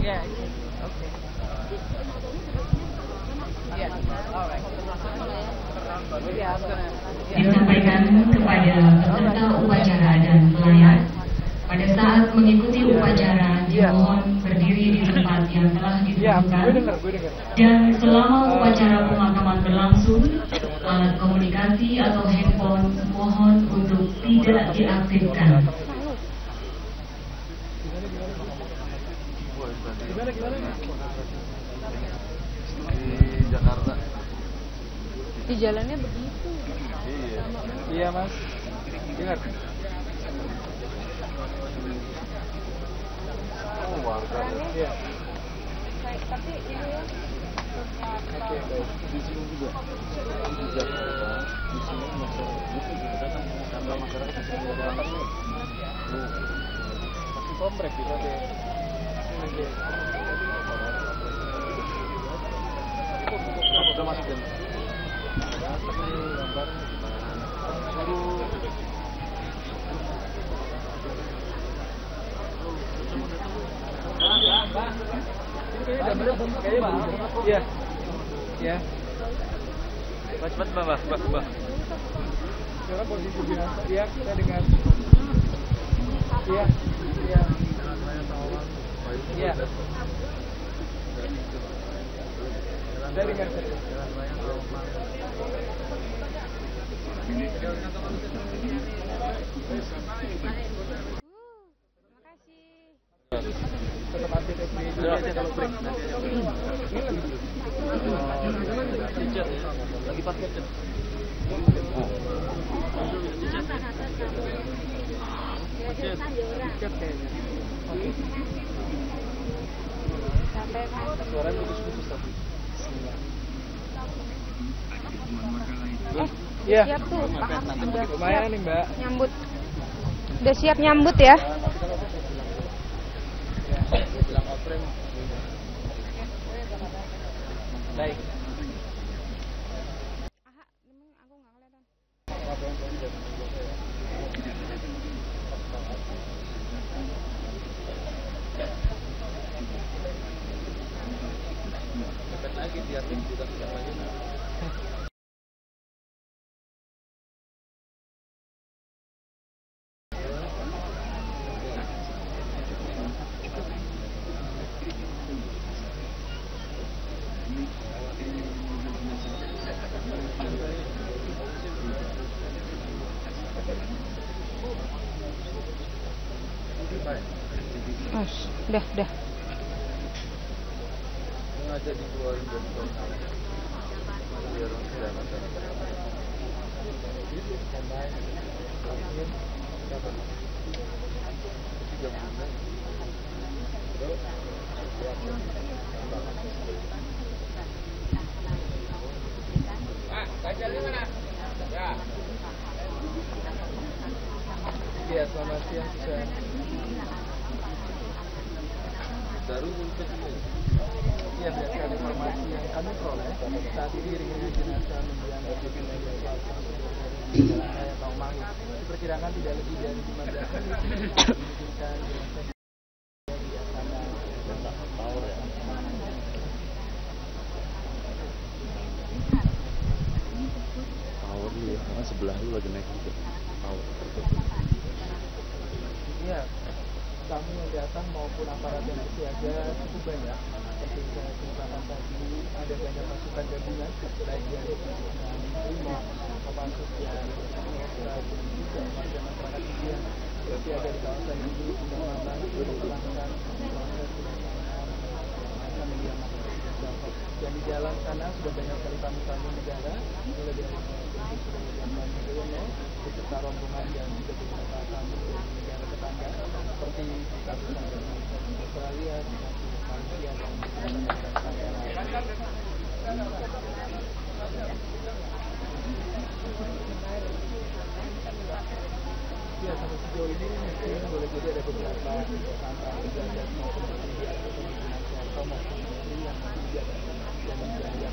Yeah. Okay. Yeah. All right. Yeah, I'm gonna. Disampaikan kepada peserta upacara dan pelayan, pada saat mengikuti upacara dimohon berdiri di tempat yang telah ditentukan, dan selama upacara pemakaman berlangsung, alat komunikasi atau handphone mohon untuk tidak diaktifkan. Di Jakarta. Di jalannya begitu. Iya. Iya mas. Dengar. Oh warga. Iya. Tapi ini ya. Oke baik. Di sini juga. Di Jakarta. Di sini masyarakat datang karena masyarakat di sini ada apa nih? Masih komplek gitu deh. Udah masuk kan? Iya. Iya. Cepat Mbak. Sekarang posisi binasa. Iya, kita dengar. Iya. Iya. Iya. Saya dengar. Tetap update FB dulu aja kalau break. Lagi pakai chat. Suara putus-putus tapi. Iya. Siap tuh, Pak. Udah Lumayan siap nih Mbak. nyambut. Udah siap nyambut ya. Bilang oprem. Baik. Aha, memang aku nggak kelihatan. Dekat lagi biar juga tidak lagi. Mas, dah. Sengaja dikeluarin dari kota. Biar orang tidak masyarakat. Iya, selamat siang Susan. Baru muncul ini. Iya, berdasarkan informasi yang kami peroleh, saat ini iring-iringan jenazah mendiang David Media di Jalan Raya Taumangi. Diperkirakan tidak lebih dari 15 menit dimungkinkan jenazah di Astana. Power ya. Power lu ya, karena sebelah lu lagi naik juga. Power. Iya, kami yang datang maupun aparat yang bersiaga cukup banyak. Ketika kemukakan tadi ada banyak pasukan gabungan, baik dari Brimob, Kopassus dan dan juga warga masyarakat yang bersiaga di kawasan ini untuk melakukan proses dan di jalan sana sudah banyak sekali tamu-tamu negara, mulai dari beserta rombongan dan juga beberapa tamu dari negara tetangga seperti Australia, Malaysia dan ya, sampai sejauh ini mungkin boleh jadi ada beberapa antara pejabat maupun petinggi atau pimpinan Soeharto maupun menteri yang tidak dan menjadi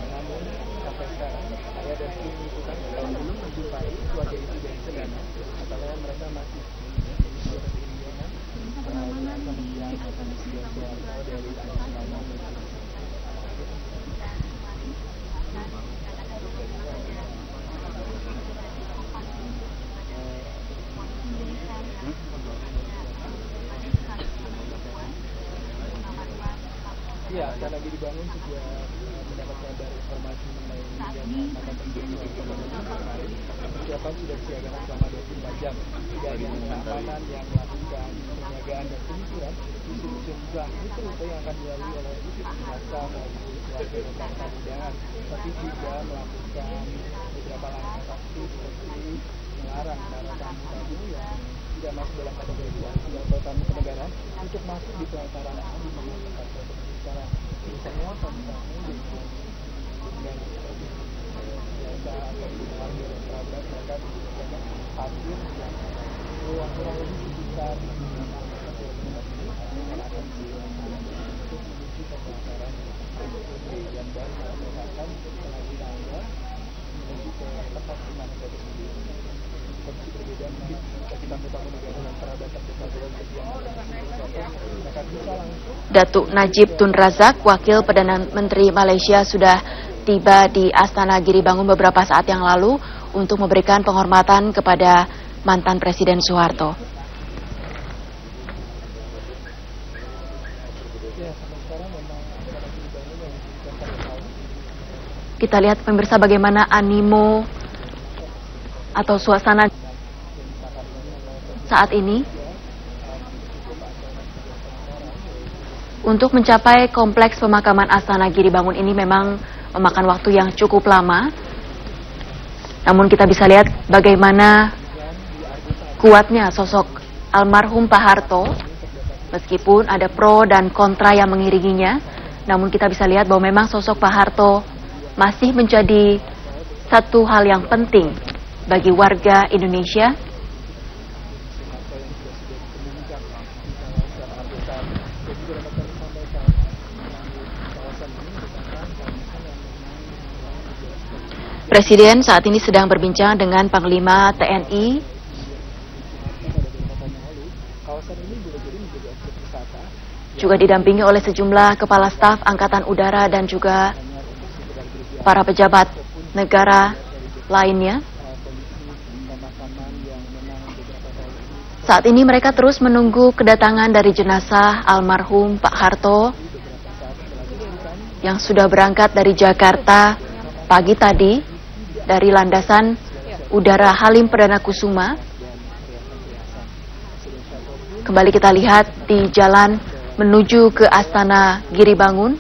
namun sampai sekarang saya dan tim itu kan belum menjumpai keluarga itu dari Sedana. Katanya mereka masih di Soeharto dan Astana Giri Bangun juga mendapat kabar informasi mengenai mantan presiden kemarin. Persiapan sudah disiagakan selama 24 jam. Tidak hanya pengamanan yang melakukan penjagaan dan penyisiran di sejumlah rute yang akan dilalui oleh jenazah maupun keluarga dan tamu undangan, tapi juga melakukan beberapa langkah taktis seperti melarang para tamu-tamu yang tidak masuk dalam kategori wajib atau tamu kenegaraan untuk masuk di pelataran di tempat secara semua tamu-tamu dengan biasa atau keluarga dan kerabat mereka disediakan hadir yang kurang lebih sekitar dan akan untuk menuju ke pelataran dan baru melakukan setelah ditangga menuju ke tempat di mana saya berdiri. Kondisi berbeda mungkin bagi tamu-tamu negara dan kerabat terdekat dengan mereka bisa langsung. Datuk Najib Tun Razak, Wakil Perdana Menteri Malaysia, sudah tiba di Astana Giri Bangun beberapa saat yang lalu untuk memberikan penghormatan kepada mantan Presiden Soeharto. Kita lihat pemirsa bagaimana animo atau suasana saat ini untuk mencapai kompleks pemakaman Astana Giri Bangun ini memang memakan waktu yang cukup lama. Namun kita bisa lihat bagaimana kuatnya sosok almarhum Pak Harto, meskipun ada pro dan kontra yang mengiringinya. Namun kita bisa lihat bahwa memang sosok Pak Harto masih menjadi satu hal yang penting bagi warga Indonesia. Presiden saat ini sedang berbincang dengan Panglima TNI. Juga didampingi oleh sejumlah kepala staf Angkatan Udara dan juga para pejabat negara lainnya. Saat ini mereka terus menunggu kedatangan dari jenazah almarhum Pak Harto yang sudah berangkat dari Jakarta pagi tadi dari landasan udara Halim Perdana Kusuma. Kembali kita lihat di jalan menuju ke Astana Giri Bangun.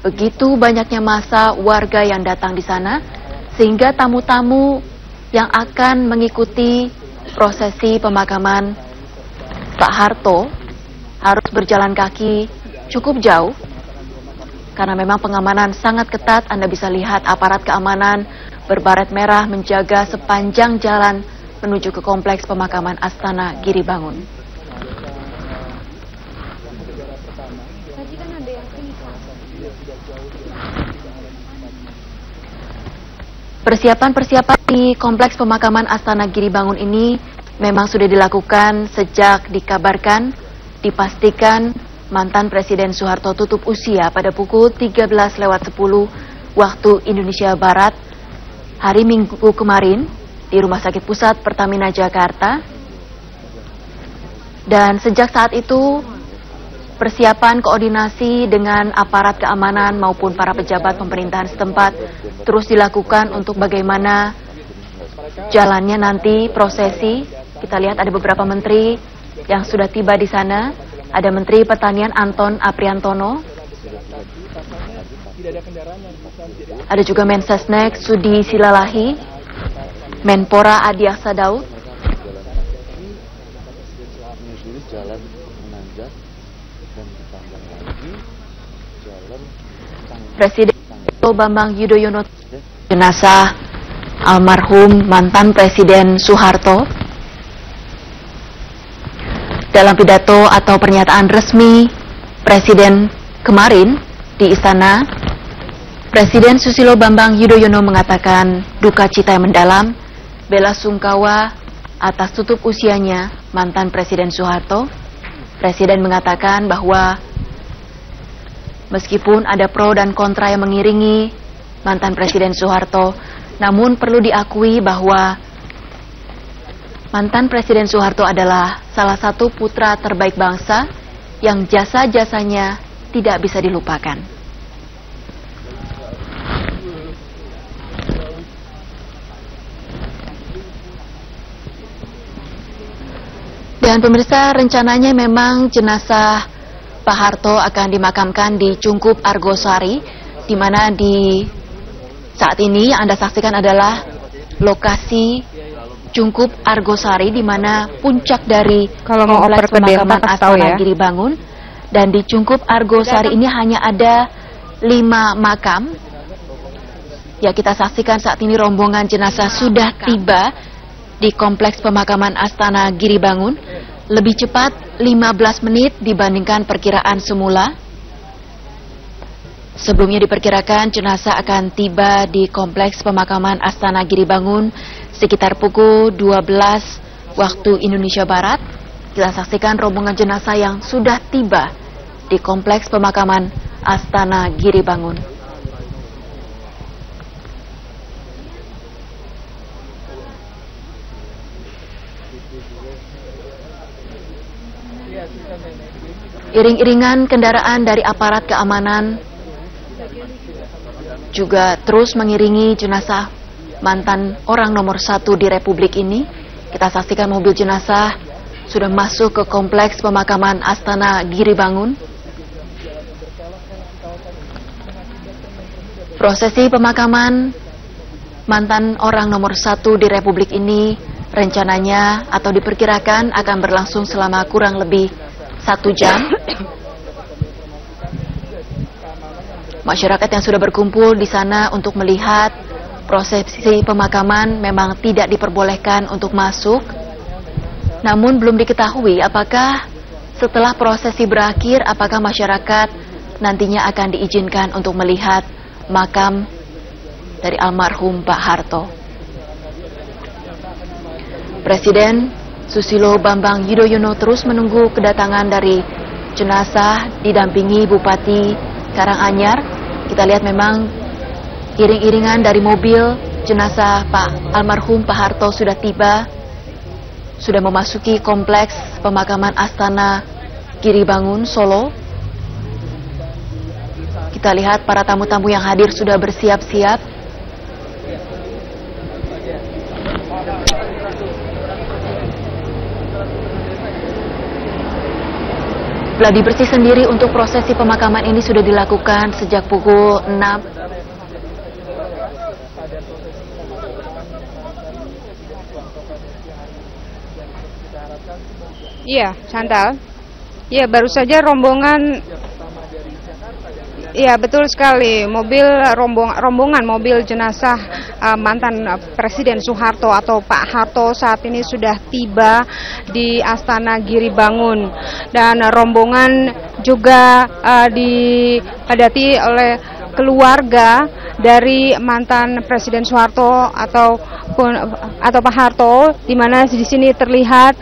Begitu banyaknya massa warga yang datang di sana, sehingga tamu-tamu yang akan mengikuti prosesi pemakaman Pak Harto harus berjalan kaki cukup jauh, karena memang pengamanan sangat ketat. Anda bisa lihat aparat keamanan berbaret merah menjaga sepanjang jalan menuju ke kompleks pemakaman Astana Giri Bangun. Persiapan-persiapan di kompleks pemakaman Astana Giri Bangun ini memang sudah dilakukan sejak dikabarkan, dipastikan mantan Presiden Soeharto tutup usia pada pukul 13.10 waktu Indonesia Barat hari Minggu kemarin di Rumah Sakit Pusat Pertamina Jakarta. Dan sejak saat itu persiapan koordinasi dengan aparat keamanan maupun para pejabat pemerintahan setempat terus dilakukan untuk bagaimana jalannya nanti prosesi. Kita lihat ada beberapa menteri yang sudah tiba di sana. Ada Menteri Pertanian Anton Apriantono. Ada juga Mensesnek Sudi Silalahi, Menpora Adi Aksa Daud. Presiden Bambang Yudhoyono, jenazah almarhum mantan Presiden Soeharto. Dalam pidato atau pernyataan resmi Presiden kemarin di Istana, Presiden Susilo Bambang Yudhoyono mengatakan duka cita yang mendalam, bela sungkawa atas tutup usianya mantan Presiden Soeharto. Presiden mengatakan bahwa meskipun ada pro dan kontra yang mengiringi mantan Presiden Soeharto, namun perlu diakui bahwa mantan Presiden Soeharto adalah salah satu putra terbaik bangsa yang jasa-jasanya tidak bisa dilupakan. Dan pemirsa, rencananya memang jenazah Pak Harto akan dimakamkan di Cungkup Argosari, di mana di saat ini yang Anda saksikan adalah lokasi Cungkup Argosari, di mana puncak dari kompleks pemakaman Astana Giri Bangun. Dan di Cungkup Argosari ini hanya ada 5 makam. Ya, kita saksikan saat ini rombongan jenazah sudah tiba di kompleks pemakaman Astana Giri Bangun. Lebih cepat 15 menit dibandingkan perkiraan semula. Sebelumnya diperkirakan jenazah akan tiba di kompleks pemakaman Astana Giri Bangun sekitar pukul 12 waktu Indonesia Barat. Kita saksikan rombongan jenazah yang sudah tiba di kompleks pemakaman Astana Giri Bangun. Iring-iringan kendaraan dari aparat keamanan juga terus mengiringi jenazah mantan orang nomor 1 di Republik ini. Kita saksikan mobil jenazah sudah masuk ke kompleks pemakaman Astana Giri Bangun. Prosesi pemakaman mantan orang nomor 1 di Republik ini rencananya atau diperkirakan akan berlangsung selama kurang lebih 1 jam. Masyarakat yang sudah berkumpul di sana untuk melihat prosesi pemakaman memang tidak diperbolehkan untuk masuk. Namun belum diketahui apakah setelah prosesi berakhir, apakah masyarakat nantinya akan diizinkan untuk melihat makam dari almarhum Pak Harto. Presiden Susilo Bambang Yudhoyono terus menunggu kedatangan dari jenazah didampingi Bupati Karanganyar. Kita lihat memang iring-iringan dari mobil jenazah Pak almarhum Pak Harto sudah tiba, sudah memasuki kompleks pemakaman Astana Giri Bangun, Solo. Kita lihat para tamu-tamu yang hadir sudah bersiap-siap. Gladi bersih sendiri untuk prosesi pemakaman ini sudah dilakukan sejak pukul 6. Iya, Chantal. Iya, baru saja rombongan. Iya, betul sekali. Rombongan mobil jenazah mantan Presiden Soeharto atau Pak Harto saat ini sudah tiba di Astana Giri Bangun, dan rombongan juga dipadati oleh keluarga dari mantan Presiden Soeharto atau Pak Harto, di mana di sini terlihat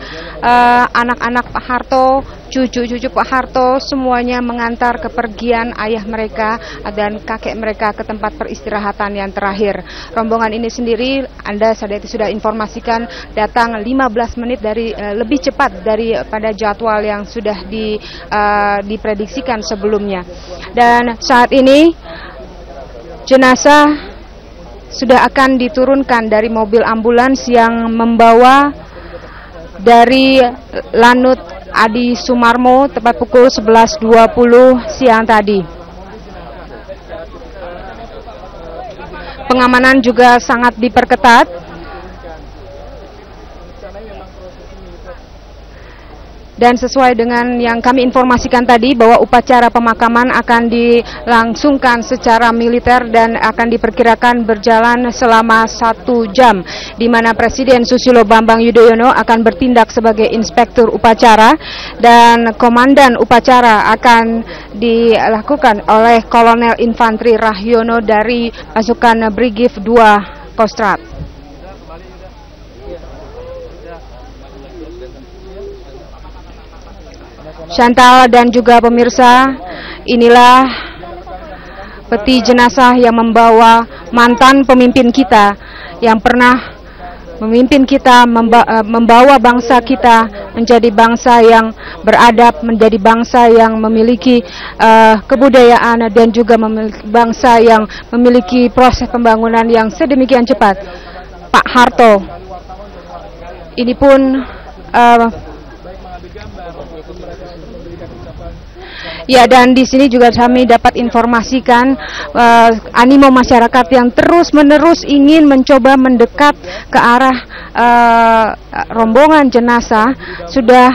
anak-anak Pak Harto, cucu-cucu Pak Harto, semuanya mengantar kepergian ayah mereka dan kakek mereka ke tempat peristirahatan yang terakhir. Rombongan ini sendiri, Anda sudah informasikan, datang 15 menit lebih cepat daripada jadwal yang sudah diprediksikan sebelumnya. Dan saat ini jenazah sudah akan diturunkan dari mobil ambulans yang membawa dari Lanut Adi Sumarmo tepat pukul 11.20 siang tadi. Pengamanan juga sangat diperketat. Dan sesuai dengan yang kami informasikan tadi, bahwa upacara pemakaman akan dilangsungkan secara militer dan akan diperkirakan berjalan selama 1 jam, di mana Presiden Susilo Bambang Yudhoyono akan bertindak sebagai inspektur upacara, dan komandan upacara akan dilakukan oleh Kolonel Infantri Rahyono dari pasukan Brigif 2 Kostrad. Chantal dan juga pemirsa, inilah peti jenazah yang membawa mantan pemimpin kita yang pernah memimpin kita, membawa bangsa kita menjadi bangsa yang beradab, menjadi bangsa yang memiliki kebudayaan dan juga bangsa yang memiliki proses pembangunan yang sedemikian cepat. Pak Harto ini pun ya, dan di sini juga kami dapat informasikan animo masyarakat yang terus-menerus ingin mencoba mendekat ke arah rombongan jenazah sudah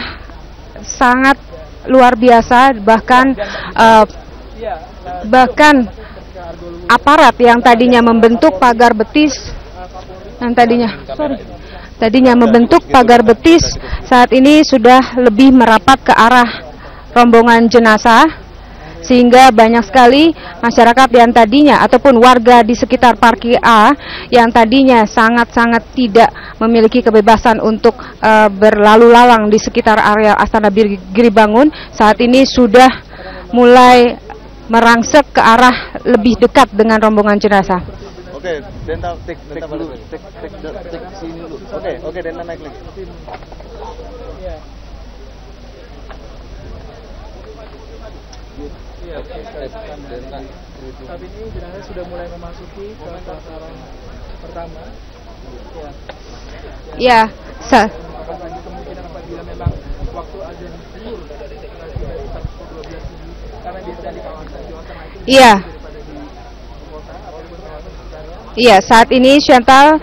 sangat luar biasa, bahkan aparat yang tadinya membentuk pagar betis, tadinya membentuk pagar betis, saat ini sudah lebih merapat ke arah rombongan jenazah, sehingga banyak sekali masyarakat yang tadinya ataupun warga di sekitar parkir A yang tadinya sangat-sangat tidak memiliki kebebasan untuk berlalu lalang di sekitar area Astana Giri Bangun, saat ini sudah mulai merangsek ke arah lebih dekat dengan rombongan jenazah. Oke, Denta take dulu, take sini dulu. Oke, Denta naik lagi. Saat ini jenazah sudah mulai memasuki ke sasaran pertama. Ya, kemungkinan apabila memang waktu azan zuhur dari pukul 12 karena biasa di kawasan Jawa Tengah itu iya. daripada di kota ataupun kawasan sekitarnya. Iya, saat ini Chantal,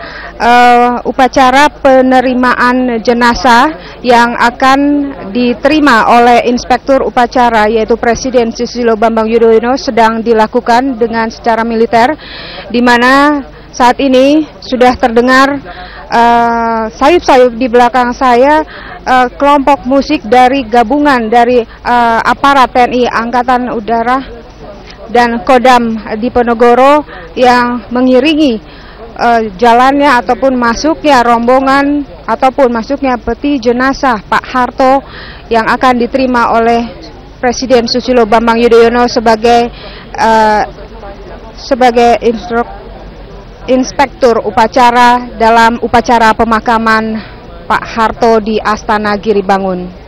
upacara penerimaan jenazah yang akan diterima oleh Inspektur Upacara yaitu Presiden Susilo Bambang Yudhoyono sedang dilakukan dengan secara militer, di mana saat ini sudah terdengar sayup-sayup di belakang saya kelompok musik dari gabungan dari aparat TNI Angkatan Udara dan Kodam Diponegoro yang mengiringi jalannya ataupun masuknya rombongan ataupun masuknya peti jenazah Pak Harto yang akan diterima oleh Presiden Susilo Bambang Yudhoyono sebagai inspektur upacara dalam upacara pemakaman Pak Harto di Astana Giri Bangun.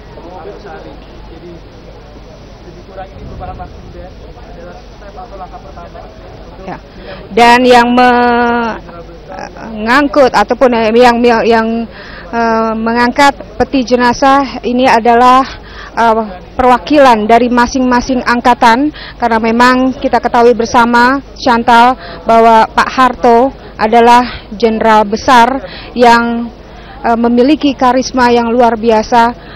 Ya. Dan yang mengangkut ataupun yang mengangkat peti jenazah ini adalah perwakilan dari masing-masing angkatan, karena memang kita ketahui bersama Chantal bahwa Pak Harto adalah jenderal besar yang memiliki karisma yang luar biasa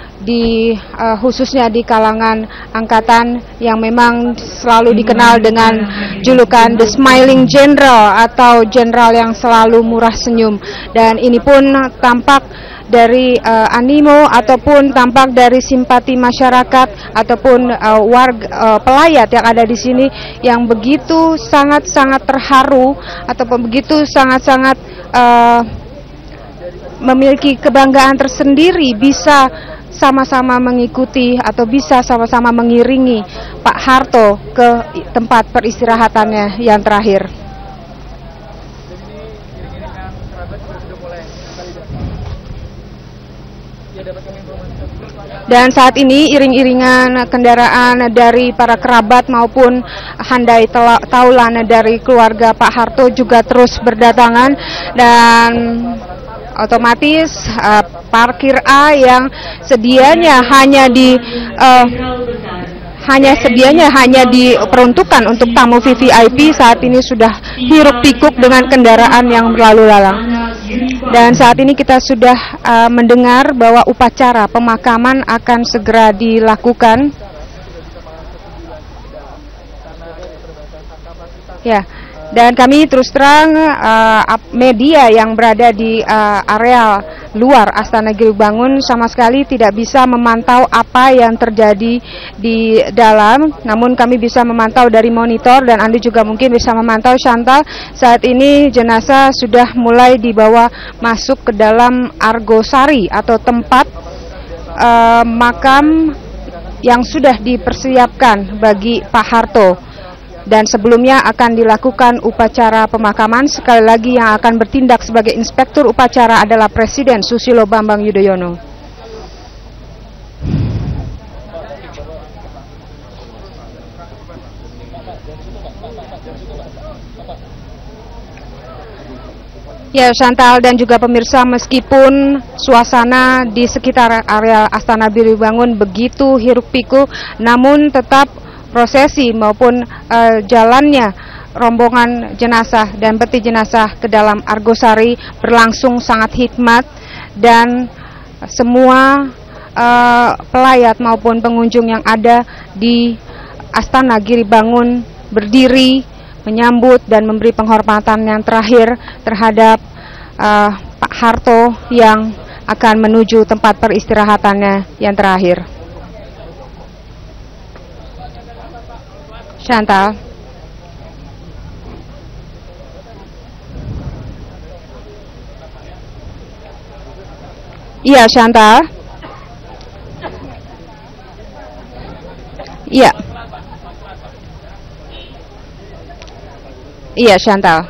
khususnya di kalangan angkatan yang memang selalu dikenal dengan julukan The Smiling General atau jenderal yang selalu murah senyum, dan ini pun tampak dari animo ataupun tampak dari simpati masyarakat ataupun warga pelayat yang ada di sini yang begitu sangat-sangat terharu ataupun begitu sangat-sangat memiliki kebanggaan tersendiri bisa sama-sama mengikuti atau bisa sama-sama mengiringi Pak Harto ke tempat peristirahatannya yang terakhir. Dan saat ini iring-iringan kendaraan dari para kerabat maupun handai taulan dari keluarga Pak Harto juga terus berdatangan, dan otomatis parkir A yang sedianya hanya diperuntukkan untuk tamu VVIP saat ini sudah hiruk pikuk dengan kendaraan yang berlalu lalang. Dan saat ini kita sudah mendengar bahwa upacara pemakaman akan segera dilakukan. Ya. Dan kami terus terang media yang berada di area luar Astana Giri Bangun sama sekali tidak bisa memantau apa yang terjadi di dalam, namun kami bisa memantau dari monitor dan Anda juga mungkin bisa memantau Chantal. Saat ini jenazah sudah mulai dibawa masuk ke dalam Argosari atau tempat makam yang sudah dipersiapkan bagi Pak Harto. dan sebelumnya akan dilakukan upacara pemakaman. Sekali lagi yang akan bertindak sebagai inspektur upacara adalah Presiden Susilo Bambang Yudhoyono. Ya, Chantal dan juga pemirsa, meskipun suasana di sekitar area Astana Giribangun begitu hiruk-pikuk, namun tetap prosesi maupun jalannya rombongan jenazah dan peti jenazah ke dalam Argosari berlangsung sangat hikmat, dan semua pelayat maupun pengunjung yang ada di Astana Giribangun berdiri menyambut dan memberi penghormatan yang terakhir terhadap Pak Harto yang akan menuju tempat peristirahatannya yang terakhir. Chantal. Iya, Chantal. Iya. Iya, Chantal.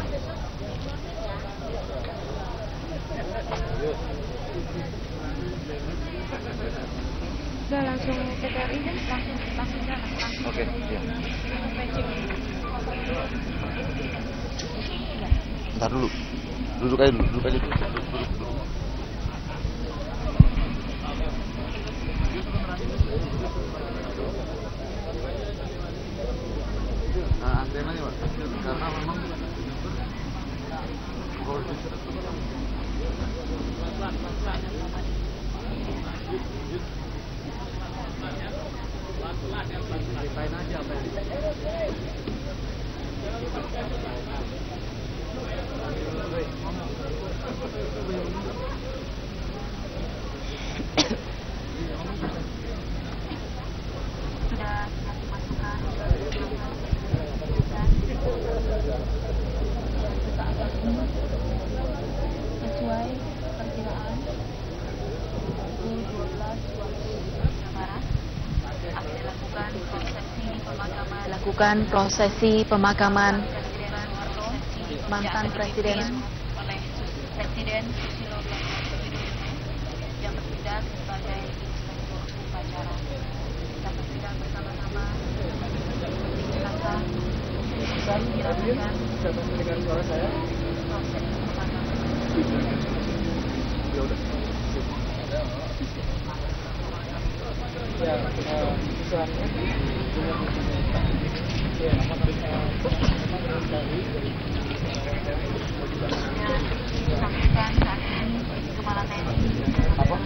Udah langsung TPRI kan? Langsung jalan. Oke, iya. Bentar dulu. Duduk aja dulu. Duduk. Antenanya, Pak. Karena memang lakukan prosesi pemakaman mantan Presiden oleh Presiden Susilo Bambang Yudhoyono yang bertindak sebagai inspektur upacara. Kita bertindak bersama-sama jenazah dilakukan proses pemakaman. Disampaikan saat ini Kepala TNI bendera Pusaka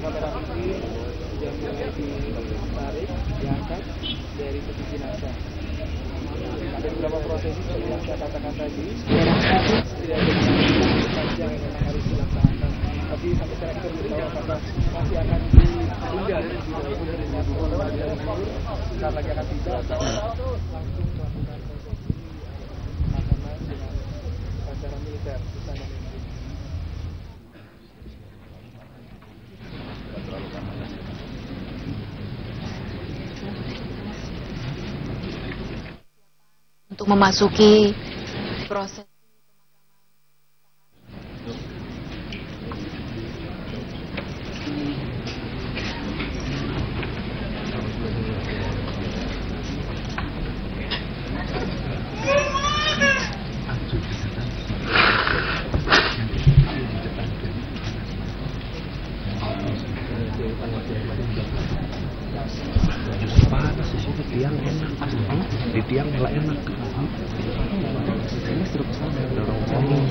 Merah Putih sudah mulai ditarik, diangkat dari peti jenazah. Ada beberapa prosesi seperti yang saya katakan tadi, tidak ada panjang yang memang harus dilaksanakan. Tapi sampai sekarang kita belum tahu apakah masih akan ditunda dengan sebentar lagi akan tiba atau langsung melakukan prosesi pemakaman dengan acara militer di sana. untuk memasuki proses Justru panas di situ, tiang enak. Di tiang malah enak. Ini sudah kesana dorong ngomong.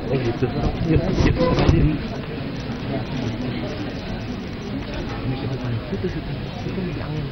Oh gitu. Gitu aja. Ini kita panas itu di angin.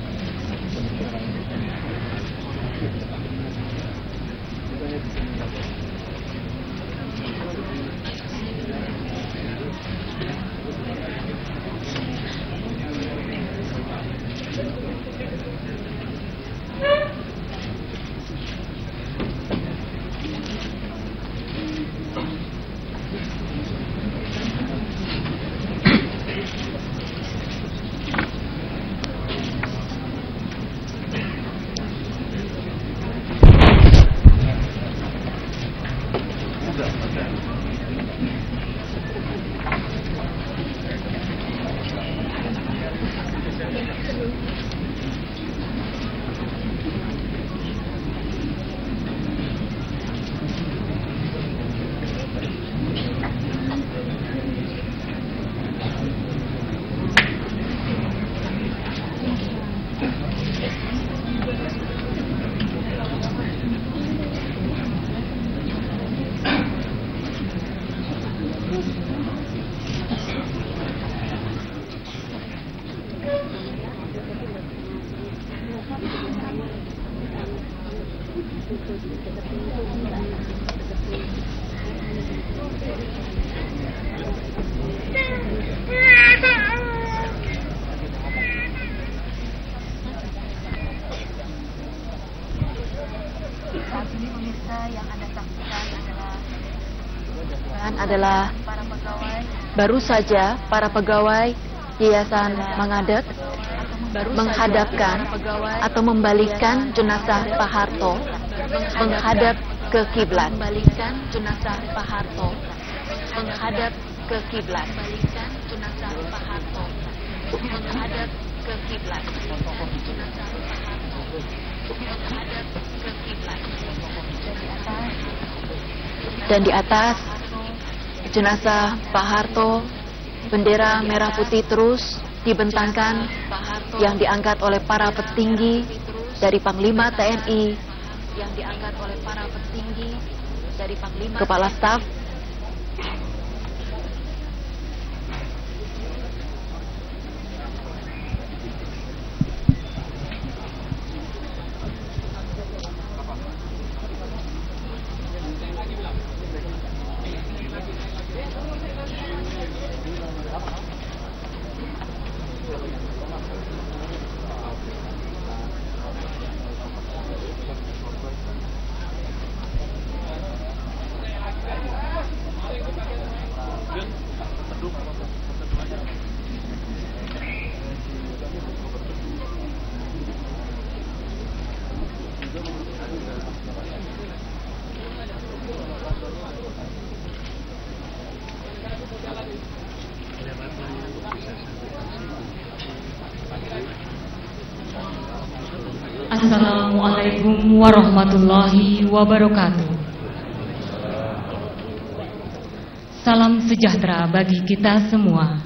adalah baru saja para pegawai Yayasan Mangadek menghadapkan atau membalikkan jenazah Pak Harto menghadap ke kiblat. Membalikkan jenazah Pak Harto menghadap ke kiblat. Membalikkan jenazah Pak Harto menghadap ke kiblat. Jenazah Pak Harto menghadap ke kiblat. Dan di atas jenazah Pak Harto, bendera merah putih terus dibentangkan yang diangkat oleh para petinggi dari Panglima TNI, yang diangkat oleh para petinggi dari Panglima Kepala Staf. Assalamualaikum warahmatullahi wabarakatuh. Salam sejahtera bagi kita semua.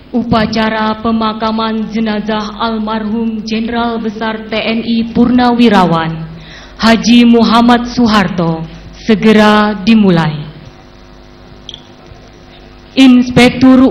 Upacara pemakaman jenazah almarhum Jenderal Besar TNI Purnawirawan Haji Muhammad Soeharto segera dimulai. Inspektur